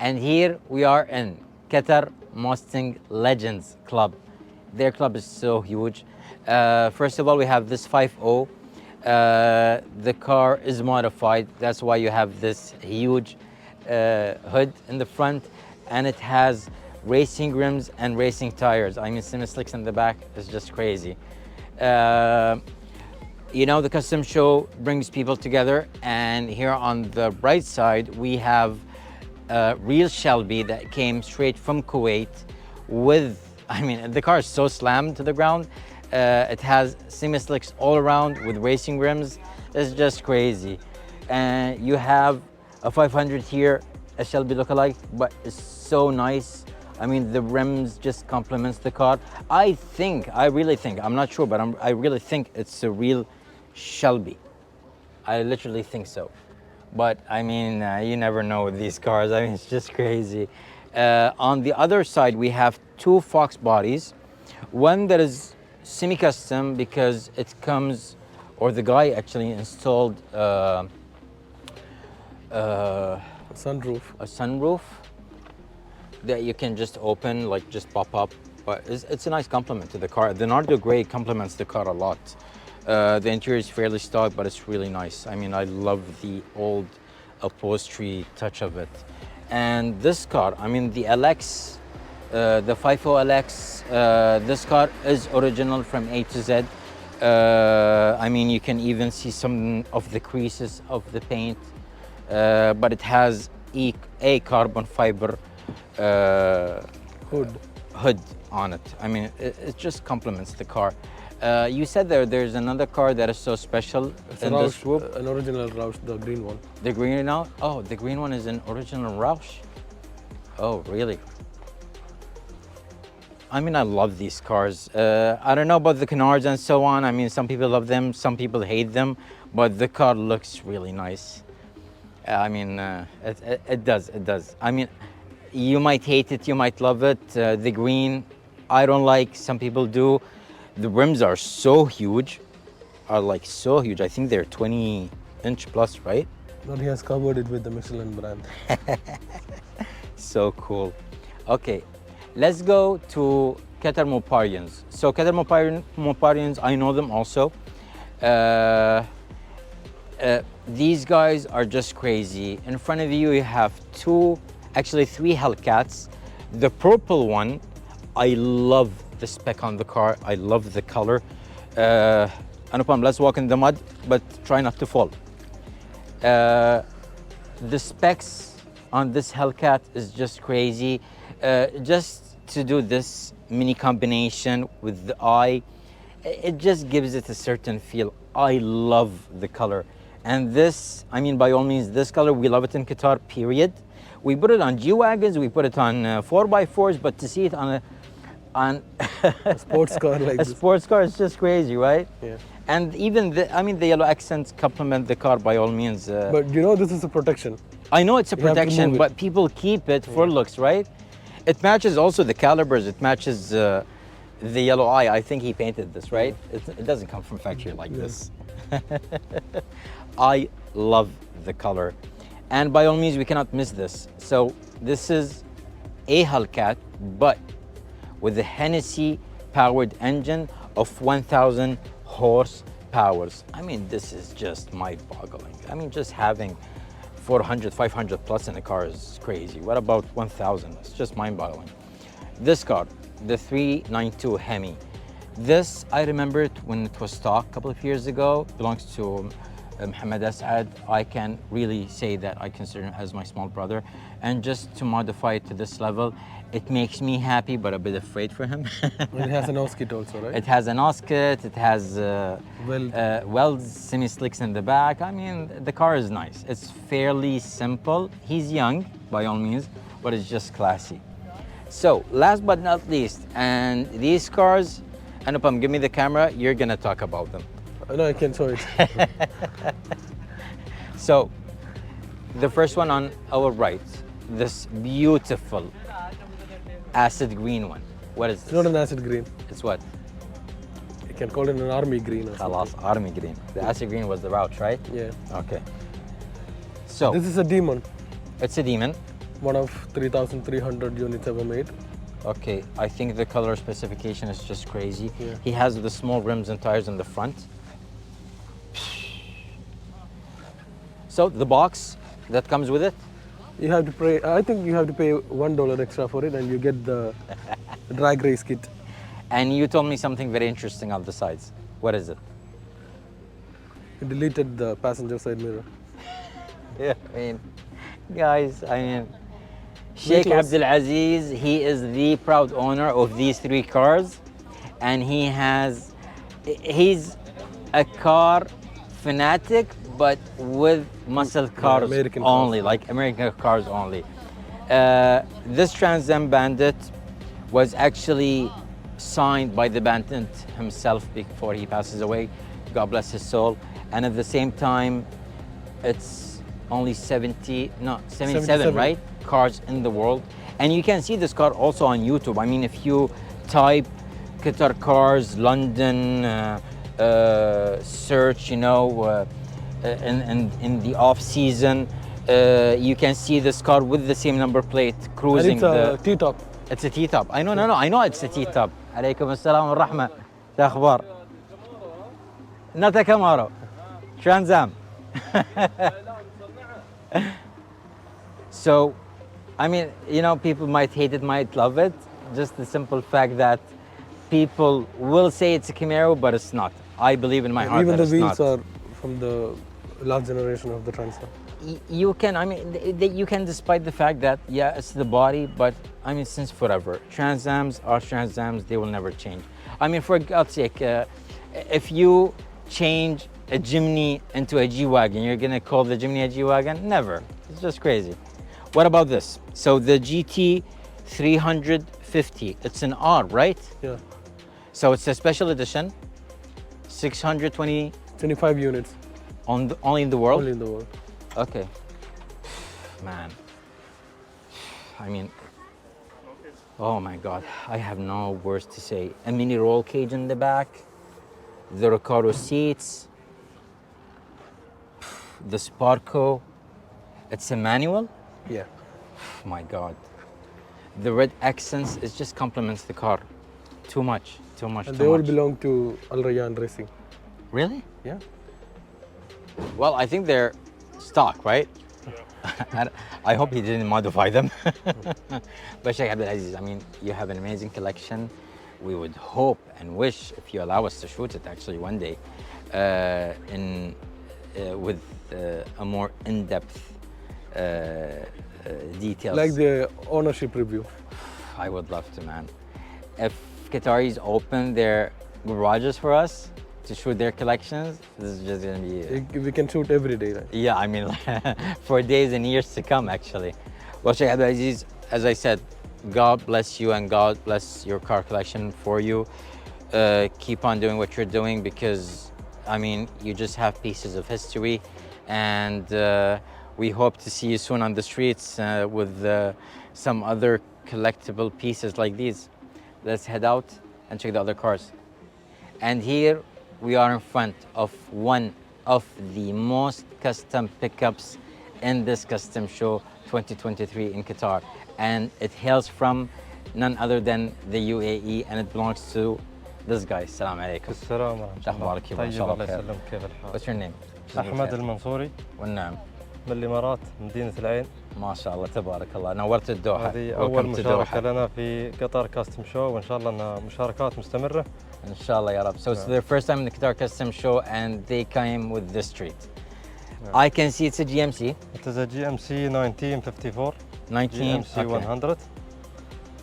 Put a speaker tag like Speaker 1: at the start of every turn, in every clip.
Speaker 1: And here we are in Qatar Mustang Legends Club. Their club is so huge. First of all, we have this 5.0. The car is modified. That's why you have this huge hood in the front, and it has racing rims and racing tires. I mean, semi-slicks in the back is just crazy. You know, the custom show brings people together, and here on the right side, we have a real Shelby that came straight from Kuwait with, I mean, the car is so slammed to the ground. It has semi-slicks all around with racing rims. It's just crazy. And you have a 500 here, a Shelby lookalike, but it's so nice. I mean, the rims just complements the car. I really think, I'm not sure, but I really think it's a real Shelby. I literally think so. But I mean, you never know with these cars. I mean, it's just crazy. On the other side, we have two Fox bodies. One that is semi-custom because it comes, or the guy actually installed
Speaker 2: sunroof.
Speaker 1: A sunroof that you can just open, like just pop up. But it's a nice complement to the car. The Nardo Gray complements the car a lot. The interior is fairly stock, but it's really nice. I mean, I love the old upholstery touch of it. And this car, I mean, the LX, the 5.0 LX, this car is original from A to Z. I mean, you can even see some of the creases of the paint, but it has a carbon fiber hood on it. I mean, it just complements the car. You said there's another car that is so special in this group.
Speaker 2: An original Roush, the green one.
Speaker 1: The green now? Oh, the green one is an original Roush? Oh, really? I mean, I love these cars. I don't know about the canards and so on. I mean, some people love them, some people hate them, but the car looks really nice. I mean, it does. I mean, you might hate it, you might love it. The green, I don't like, some people do. The rims are so huge, I think they're 20-inch plus, right?
Speaker 2: But he has covered it with the Michelin brand.
Speaker 1: So cool. Okay, let's go to Qatar Moparians. So Qatar Moparians, I know them also. These guys are just crazy. In front of you, you have three Hellcats. The purple one, I love the spec on the car. I love the color. Anupam, let's walk in the mud, but try not to fall. The specs on this Hellcat is just crazy. Just to do this mini combination with the eye, it just gives it a certain feel. I love the color. And this, I mean, by all means, this color, we love it in Qatar, period. We put it on G-Wagons, we put it on 4x4s, but to see it on
Speaker 2: a sports car like
Speaker 1: a sports car is just crazy, right?
Speaker 2: Yeah.
Speaker 1: And even the yellow accents complement the car by all means.
Speaker 2: But you know, this is a protection.
Speaker 1: I know it's a protection, but people keep it for looks, right? It matches also the calibers. It matches the yellow eye. I think he painted this, right? It doesn't come from factory like this. I love the color. And by all means, we cannot miss this. So this is a Hellcat, but with a Hennessy powered engine of 1,000 horsepower. I mean, this is just mind-boggling. I mean, just having 400, 500 plus in a car is crazy. What about 1,000? It's just mind-boggling. This car, the 392 Hemi. This, I remember it when it was stock a couple of years ago. It belongs to Mohammed Asad. I can really say that I consider him as my small brother. And just to modify it to this level, it makes me happy, but a bit afraid for him.
Speaker 2: It has an OS kit also, right?
Speaker 1: It has an OS kit, it has welds, semi-slicks in the back. I mean, the car is nice. It's fairly simple. He's young, by all means, but it's just classy. So, last but not least, and these cars, Anupam, give me the camera, you're gonna talk about them.
Speaker 2: No, I can show it.
Speaker 1: So, the first one on our right, this beautiful acid green one. What is this?
Speaker 2: It's not an acid green.
Speaker 1: It's what?
Speaker 2: You can call it an army green or something.
Speaker 1: Khalas, army green. The acid green was the Roush, right?
Speaker 2: Yeah.
Speaker 1: Okay. So
Speaker 2: this is a demon.
Speaker 1: it's a demon.
Speaker 2: one of 3,300 units ever made.
Speaker 1: Okay, I think the color specification is just crazy.
Speaker 2: Yeah.
Speaker 1: He has the small rims and tires in the front. So the box that comes with it,
Speaker 2: You have to pay. I think you have to pay $1 extra for it, and you get the drag race kit.
Speaker 1: and you told me something very interesting on the sides. What is it?
Speaker 2: You deleted the passenger side mirror.
Speaker 1: Yeah, I mean, guys, Sheikh
Speaker 2: Nicholas.
Speaker 1: Abdul Aziz, he is the proud owner of these three cars, and he's a car fanatic, but with muscle cars
Speaker 2: American cars.
Speaker 1: only, like American cars only. This Trans Am Bandit was actually signed by the bandit himself before he passes away. God bless his soul. And at the same time, it's only 77,
Speaker 2: 77.
Speaker 1: right? Cars in the world. And you can see this car also on YouTube. I mean, if you type Qatar cars, London, search, in the off season, you can see this car with the same number plate
Speaker 2: And
Speaker 1: cruising.
Speaker 2: it's a T-top.
Speaker 1: It's a T-top. I know it's a T-top. عليكم السلام والرحمة. شو أخبار؟ Not a Camaro. Trans Am. So, I mean, people might hate it, might love it. Just the simple fact that people will say it's a Camaro, but it's not. I believe in my heart
Speaker 2: Even
Speaker 1: that
Speaker 2: the
Speaker 1: it's
Speaker 2: wheels
Speaker 1: not.
Speaker 2: are from the last generation of the Trans Am.
Speaker 1: You can, you can, despite the fact that, yeah, it's the body, but since forever. Trans Ams are Trans Ams, they will never change. For God's sake, if you change a Jimny into a G-Wagon, you're gonna call the Jimny a G-Wagon? Never. It's just crazy. What about this? So the GT 350, it's an R, right?
Speaker 2: Yeah.
Speaker 1: So it's a special edition, 620
Speaker 2: 25 units.
Speaker 1: only in the world?
Speaker 2: Only in the world.
Speaker 1: Okay. Man. Oh my God. I have no words to say. A mini roll cage in the back, the Recaro seats, the Sparco. It's a manual?
Speaker 2: Yeah.
Speaker 1: My God. The red accents, it just complements the car. Too much.
Speaker 2: And they all belong to Al Rayyan Racing.
Speaker 1: Really?
Speaker 2: Yeah.
Speaker 1: Well, I think they're stock, right? I hope he didn't modify them. But Sheikh Abdul Aziz, you have an amazing collection. We would hope and wish, if you allow us to shoot it actually one day, with a more in-depth details.
Speaker 2: Like the ownership review.
Speaker 1: I would love to, man. If Qataris open their garages for us to shoot their collections, this is just gonna be...
Speaker 2: We can shoot every day, right?
Speaker 1: Yeah, for days and years to come, actually. Well, Sheikh Abdul Aziz, as I said, God bless you and God bless your car collection for you. Keep on doing what you're doing because, you just have pieces of history, and we hope to see you soon on the streets with some other collectible pieces like these. Let's head out and check the other cars. And here we are in front of one of the most custom pickups in this custom show 2023 in Qatar. And it hails from none other than the UAE, and it belongs to this guy. Assalamu alaikum.
Speaker 3: السلام ورحمة الله.
Speaker 1: أخبارك يا
Speaker 3: طيب
Speaker 1: شاء الله
Speaker 3: الله
Speaker 1: بخير.
Speaker 3: يسلمك، كيف الحال؟
Speaker 1: What's your name?
Speaker 3: أحمد المنصوري
Speaker 1: والنعم.
Speaker 3: من الإمارات، مدينة العين.
Speaker 1: ما شاء الله تبارك الله، نورت الدوحة.
Speaker 3: هذه أول مشاركة لنا في قطر كاستم شو، وإن شاء الله أنها مشاركات مستمرة.
Speaker 1: إن شاء الله يا رب. So it's their first time in the Qatar Custom Show and they came with this street. I can see it's a GMC.
Speaker 3: It is a GMC 1954.
Speaker 1: 19,
Speaker 3: GMC 100.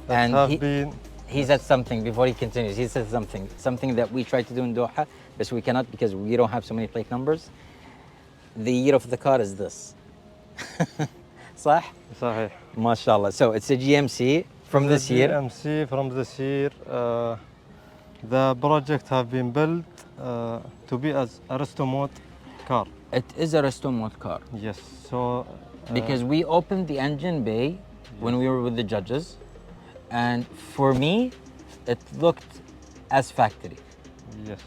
Speaker 1: And he said something before he continues. He said something that we tried to do in Doha, but we cannot because we don't have so many plate numbers. The year of the car is this. صح?
Speaker 3: صحيح.
Speaker 1: ما شاء الله. So it's a GMC from this year.
Speaker 3: GMC from this year. The project have been built to be as a Restomod car.
Speaker 1: It is a Restomod car.
Speaker 3: Yes. So
Speaker 1: because we opened the engine bay when we were with the judges, and for me, it looked as factory.
Speaker 3: Yes.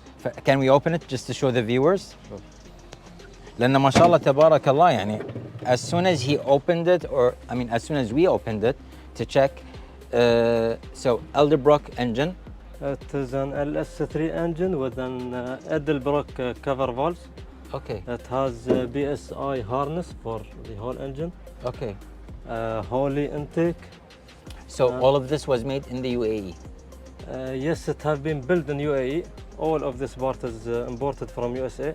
Speaker 1: Can we open it just to show the viewers?
Speaker 3: Sure.
Speaker 1: لأن ما شاء الله تبارك الله يعني as soon as he opened it, or I mean as soon as we opened it to check, so Elderbrook engine.
Speaker 3: It is an LS3 engine with an Edelbrock cover valves.
Speaker 1: Okay.
Speaker 3: It has BSI harness for the whole engine.
Speaker 1: Okay.
Speaker 3: Holy intake.
Speaker 1: So all of this was made in the UAE.
Speaker 3: Yes, it has been built in UAE. All of this part is imported from USA.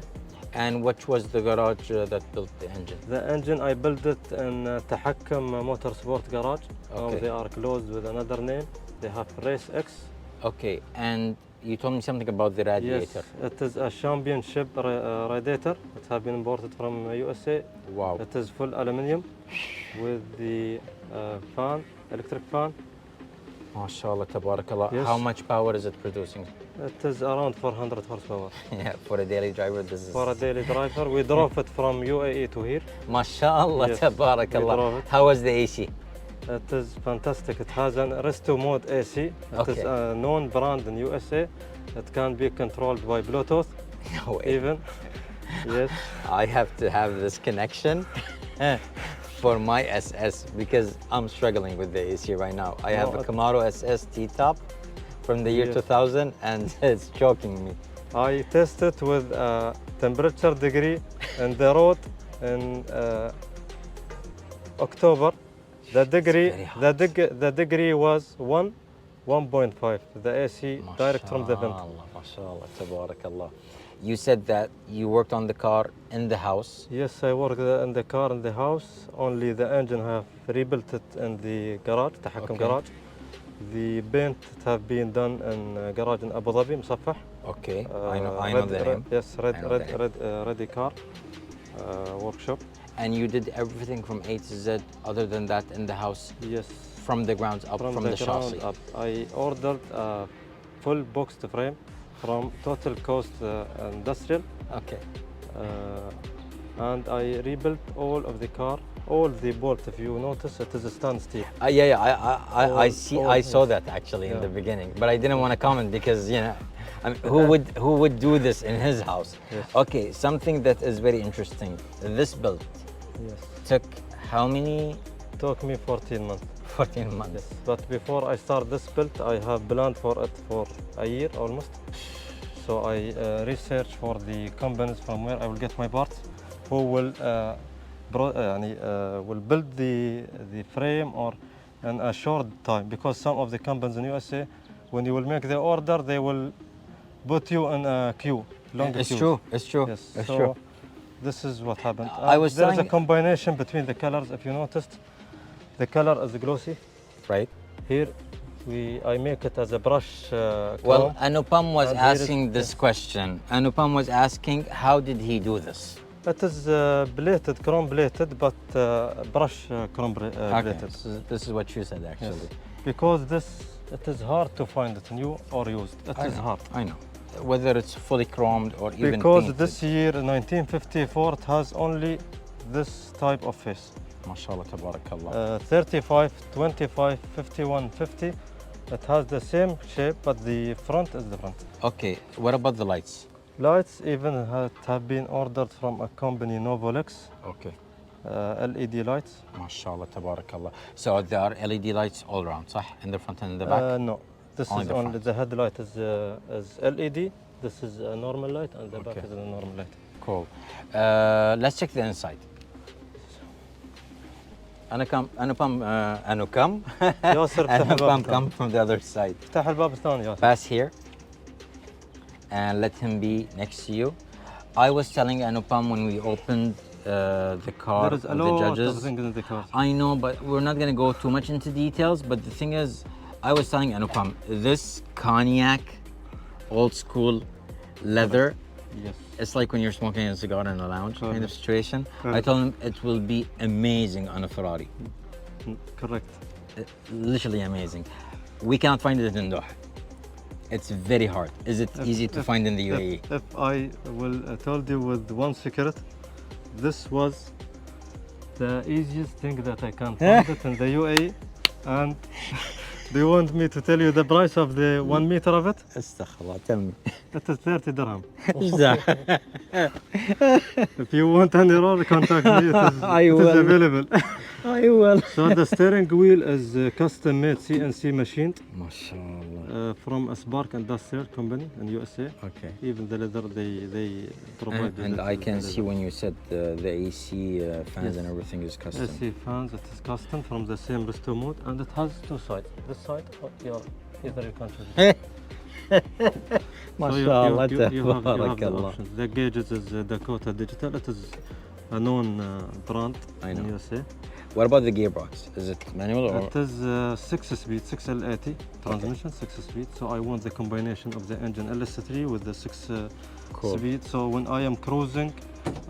Speaker 1: And which was the garage that built the engine?
Speaker 3: The engine, I built it in Tahakkum Motorsport Garage. Now
Speaker 1: Okay.
Speaker 3: they are closed with another name. They have Race X.
Speaker 1: Okay, and you told me something about the radiator.
Speaker 3: Yes, it is a championship radiator. It has been imported from USA.
Speaker 1: Wow.
Speaker 3: It is full aluminium with the fan, electric fan.
Speaker 1: MashaAllah, tabarakallah.
Speaker 3: Yes.
Speaker 1: How much power is it producing?
Speaker 3: It is around 400 horsepower.
Speaker 1: Yeah, for a daily driver, this is...
Speaker 3: For a daily driver, we drove it from UAE to here.
Speaker 1: MashaAllah,
Speaker 3: Yes, we drove
Speaker 1: tabarakallah.
Speaker 3: it.
Speaker 1: How was the AC?
Speaker 3: It is fantastic. It has an Restomod AC. It
Speaker 1: Okay.
Speaker 3: is a known brand in USA. It can be controlled by Bluetooth
Speaker 1: No way.
Speaker 3: even. Yes.
Speaker 1: I have to have this connection for my SS because I'm struggling with the AC right now. I have a Camaro SS T-top from the year
Speaker 3: Yes.
Speaker 1: 2000 and it's choking me.
Speaker 3: I tested with temperature degree in the road in October. The degree,
Speaker 1: very hot.
Speaker 3: the degree was 1.5. The AC direct from the vent.
Speaker 1: MashaAllah, tabarakallah. You said that you worked on the car in the house.
Speaker 3: Yes, I worked in the car in the house. Only the engine have rebuilt it in the garage, Tahakkum
Speaker 1: Okay.
Speaker 3: garage. The paint have been done in garage in Abu Dhabi, Musaffah.
Speaker 1: Okay, I know the name.
Speaker 3: Yes,
Speaker 1: I know the name.
Speaker 3: ready car workshop.
Speaker 1: And you did everything from A to Z other than that in the house
Speaker 3: Yes,
Speaker 1: from the grounds up, from the chassis.
Speaker 3: ground up. I ordered a full boxed frame from Total Coast Industrial,
Speaker 1: Okay.
Speaker 3: and I rebuilt all of the car, all the bolt. If you notice, it is a stainless steel.
Speaker 1: Yeah, I saw
Speaker 3: yes.
Speaker 1: that actually in
Speaker 3: Yeah.
Speaker 1: the beginning, but I didn't want to comment because I mean, who would do this in his house?
Speaker 3: Yes.
Speaker 1: Okay, something that is very interesting. This build
Speaker 3: Yes,
Speaker 1: took how many?
Speaker 3: took me 14 months.
Speaker 1: 14 months.
Speaker 3: Yes, but before I start this build, I have planned for it for a year almost. So I research for the companies from where I will get my parts, who will will build the frame or in a short time. Because some of the companies in USA, when you will make the order, they will put you in a queue, long
Speaker 1: It's
Speaker 3: queues.
Speaker 1: true. It's true.
Speaker 3: Yes,
Speaker 1: It's
Speaker 3: so
Speaker 1: true.
Speaker 3: this is what happened.
Speaker 1: I was
Speaker 3: There is a
Speaker 1: telling-
Speaker 3: combination between the colors. If you noticed, the color is glossy.
Speaker 1: Right.
Speaker 3: Here, I make it as a brush.
Speaker 1: Well,
Speaker 3: chrome.
Speaker 1: Anupam was
Speaker 3: And here is-
Speaker 1: asking this question. Anupam was asking, how did he do this?
Speaker 3: It is plated, chrome plated, but brush chrome
Speaker 1: Okay,
Speaker 3: plated.
Speaker 1: this is what you said
Speaker 3: Yes.
Speaker 1: actually.
Speaker 3: Because it is hard to find it new or used. It is hard.
Speaker 1: I know. Whether it's fully chromed or even
Speaker 3: Because
Speaker 1: painted.
Speaker 3: this year, 1954, it has only this type of face.
Speaker 1: MashaAllah, tabarakallah.
Speaker 3: 35, 25, 51, 50. It has the same shape, but the front is different.
Speaker 1: Okay, what about the lights?
Speaker 3: Lights even have been ordered from a company, Novolex,
Speaker 1: Okay.
Speaker 3: LED lights.
Speaker 1: MashaAllah, tabarakallah. So there are LED lights all around, صح? In the front and in the back?
Speaker 3: No, this
Speaker 1: Only
Speaker 3: is
Speaker 1: the
Speaker 3: only
Speaker 1: front.
Speaker 3: the headlight is LED. This is a normal light, and the back
Speaker 1: Okay.
Speaker 3: is a normal light.
Speaker 1: Cool. Let's check the inside. Anupam,
Speaker 3: ياسر افتح الباب
Speaker 1: Anupam,
Speaker 3: الثاني.
Speaker 1: come from the other side.
Speaker 3: افتح الباب الثاني ياسر.
Speaker 1: Pass here and let him be next to you. I was telling Anupam when we opened the car
Speaker 3: There is a
Speaker 1: with the
Speaker 3: lot of
Speaker 1: judges.
Speaker 3: things in the car.
Speaker 1: I know, but we're not going to go too much into details. But the thing is, I was telling Anupam, this cognac, old school leather,
Speaker 3: Yes.
Speaker 1: it's like when you're smoking a cigar in a lounge kind of situation. I
Speaker 3: Correct.
Speaker 1: told him it will be amazing on a Ferrari.
Speaker 3: Correct.
Speaker 1: Literally amazing. We cannot find it in Doha. It's very hard. Is it easy to find in the UAE?
Speaker 3: If I will told you with one secret, this was the easiest thing that I can find it in the UAE, and Do you want me to tell you the price of the 1 meter of it?
Speaker 1: Astaghfirullah, tell me.
Speaker 3: It is 30 dirham.
Speaker 1: I
Speaker 3: If you want any roll, contact me. It is
Speaker 1: will.
Speaker 3: available.
Speaker 1: will.
Speaker 3: So the steering wheel is custom made CNC machined
Speaker 1: MashaAllah.
Speaker 3: from a Spark Industrial company in USA.
Speaker 1: Okay.
Speaker 3: Even the leather they provide.
Speaker 1: And
Speaker 3: the
Speaker 1: I can
Speaker 3: leather.
Speaker 1: see when you said the AC fans and everything is custom.
Speaker 3: AC fans, it is custom from the same Restomod, and it has two sides. This side, either you can choose. it.
Speaker 1: MashaAllah,
Speaker 3: you have the
Speaker 1: tabarakallah.
Speaker 3: options. The gauges is Dakota Digital. It is a known brand
Speaker 1: I
Speaker 3: in
Speaker 1: know.
Speaker 3: USA.
Speaker 1: What about the gearbox? Is it manual or?
Speaker 3: It is 6-speed, 6L80 transmission, 6-speed. So I want the combination of the engine LS3 with the 6
Speaker 1: Cool.
Speaker 3: speed. So when I am cruising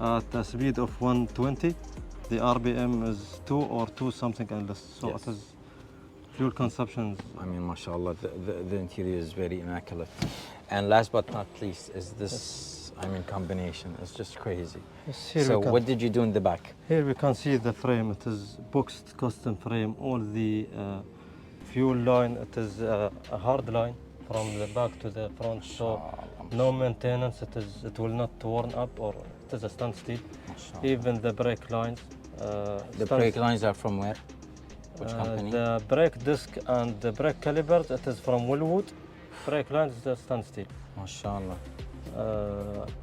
Speaker 3: at a speed of 120, the RPM is 2 or 2 something and less. So
Speaker 1: Yes.
Speaker 3: it is fuel consumption.
Speaker 1: I mean, mashallah, the interior is very immaculate. And last but not least is this, I mean, combination. It's just crazy. So what did you do in the back?
Speaker 3: Here we can see the frame. It is boxed custom frame. All the fuel line. It is a hard line from the back to the front. So no maintenance. It will not turn up or it is a standstill. Even the brake lines.
Speaker 1: The brake lines are from where? Which company?
Speaker 3: The brake disc and the brake calipers. It is from Willwood. Brake lines is a standstill.
Speaker 1: MashaAllah.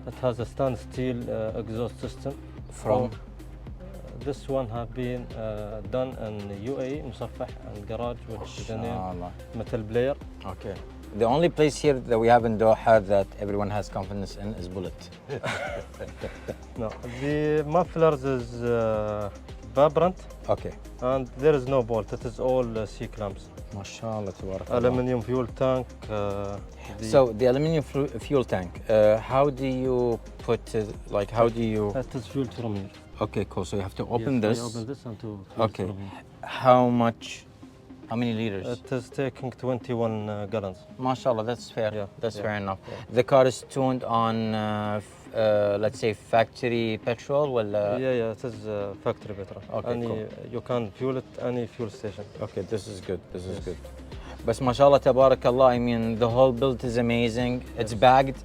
Speaker 3: It has a standstill exhaust system.
Speaker 1: From?
Speaker 3: This one have been done in UAE, Musaffah and Garage, which is the name
Speaker 1: MashaAllah.
Speaker 3: Metal Player.
Speaker 1: Okay. The only place here that we have in Doha that everyone has confidence in is Bullet.
Speaker 3: No, the mufflers is vibrant
Speaker 1: Okay.
Speaker 3: and there is no bolt. It is all C clamps.
Speaker 1: MashaAllah, tabarakallah.
Speaker 3: Aluminium fuel tank.
Speaker 1: So the aluminum fuel tank, how do you put it, like how do you?
Speaker 3: It is fueled from here.
Speaker 1: Okay, cool. So you have to open
Speaker 3: Yes,
Speaker 1: this.
Speaker 3: I open this and to
Speaker 1: Okay.
Speaker 3: from here.
Speaker 1: How much? How many liters?
Speaker 3: It is taking 21 gallons.
Speaker 1: MashaAllah, that's fair.
Speaker 3: Yeah,
Speaker 1: That's
Speaker 3: yeah,
Speaker 1: fair enough.
Speaker 3: yeah.
Speaker 1: The car is tuned on, let's say, factory petrol. Well,
Speaker 3: Yeah, it is factory petrol.
Speaker 1: Okay, cool.
Speaker 3: You can fuel it any fuel station.
Speaker 1: Okay, this is good. This is
Speaker 3: Yes.
Speaker 1: good. But mashallah, tabarakallah, I mean, the whole build is amazing. It's bagged.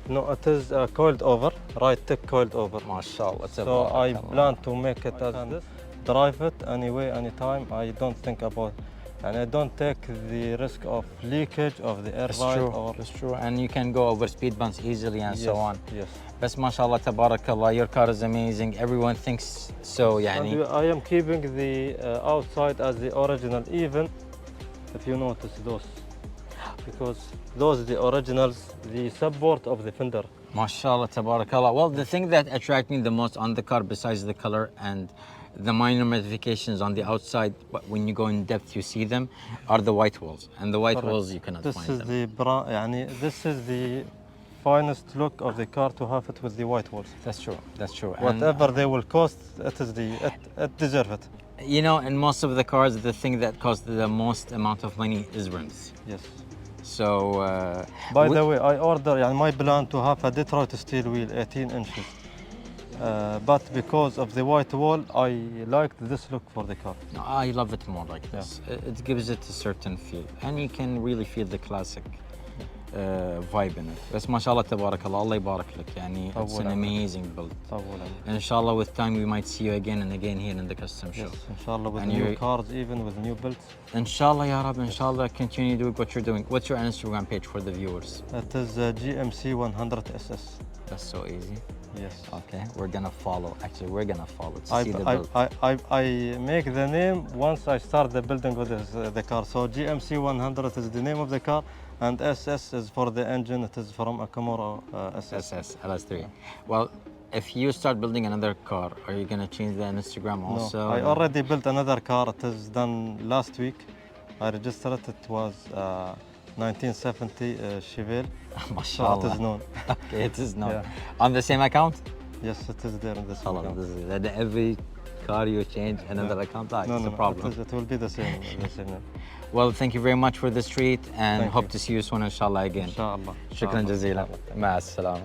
Speaker 3: No, it is coiled over, right tip coiled over.
Speaker 1: MashaAllah,
Speaker 3: So I
Speaker 1: tabarakallah.
Speaker 3: plan to make it as this. Drive it anyway, anytime. I don't think about, and I don't take the risk of leakage of the air
Speaker 1: That's
Speaker 3: ride
Speaker 1: true.
Speaker 3: or.
Speaker 1: That's true. And you can go over speed bumps easily and so
Speaker 3: Yes,
Speaker 1: on.
Speaker 3: Yes.
Speaker 1: But mashallah, tabarakallah, your car is amazing. Everyone thinks so, yani.
Speaker 3: And I am keeping the outside as the original, even if you notice those, because those are the originals, the support of the fender.
Speaker 1: MashaAllah, tabarakallah. Well, the thing that attracted me the most on the car, besides the color and the minor modifications on the outside, but when you go in depth, you see them, are the white walls. And the white
Speaker 3: Correct.
Speaker 1: walls, you cannot
Speaker 3: This
Speaker 1: find
Speaker 3: is
Speaker 1: them.
Speaker 3: the this is the finest look of the car to have it with the white walls.
Speaker 1: That's true. That's true. And,
Speaker 3: Whatever they will cost, it deserves it.
Speaker 1: you know, in most of the cars, the thing that costs the most amount of money is rims.
Speaker 3: Yes.
Speaker 1: So,
Speaker 3: By the way, I ordered my plan to have a Detroit steel wheel, 18 inches. But because of the white wall, I liked this look for the car.
Speaker 1: I love it more like this. It gives it a certain feel, and you can really feel the classic vibe in it. بس ما شاء الله تبارك الله الله يبارك لك يعني it's an amazing build. And inshallah with time we might see you again and again here in the custom show.
Speaker 3: Yes, inshallah with
Speaker 1: And
Speaker 3: new
Speaker 1: you're-
Speaker 3: cars, even with new builds.
Speaker 1: Inshallah ya Rab, inshallah continue doing what you're doing. What's your Instagram page for the viewers?
Speaker 3: It is GMC 100 SS.
Speaker 1: That's so easy.
Speaker 3: Yes.
Speaker 1: Okay, we're gonna follow. Actually, we're gonna follow to
Speaker 3: I,
Speaker 1: see the
Speaker 3: I,
Speaker 1: build.
Speaker 3: I make the name once I start the building with the car. So GMC 100 is the name of the car, and SS is for the engine. It is from a Camaro SS.
Speaker 1: SS LS3. Well, if you start building another car, are you gonna change the Instagram also?
Speaker 3: No, I already built another car. It is done last week. I registered it. It was 1970 Chevelle. So
Speaker 1: MashaAllah.
Speaker 3: it is known.
Speaker 1: Okay, it is known.
Speaker 3: Yeah.
Speaker 1: On the same account?
Speaker 3: Yes, it is there in this
Speaker 1: Hold
Speaker 3: one.
Speaker 1: on, this is that every car you change another account. Ah,
Speaker 3: No,
Speaker 1: it's
Speaker 3: no,
Speaker 1: a problem.
Speaker 3: It will be the same. The same name.
Speaker 1: Well, thank you very much for this treat and
Speaker 3: Thank
Speaker 1: hope
Speaker 3: you.
Speaker 1: to see you soon inshallah again.
Speaker 3: Inshallah.
Speaker 1: شكرا
Speaker 3: Inshallah.
Speaker 1: جزيلا. مع السلامة.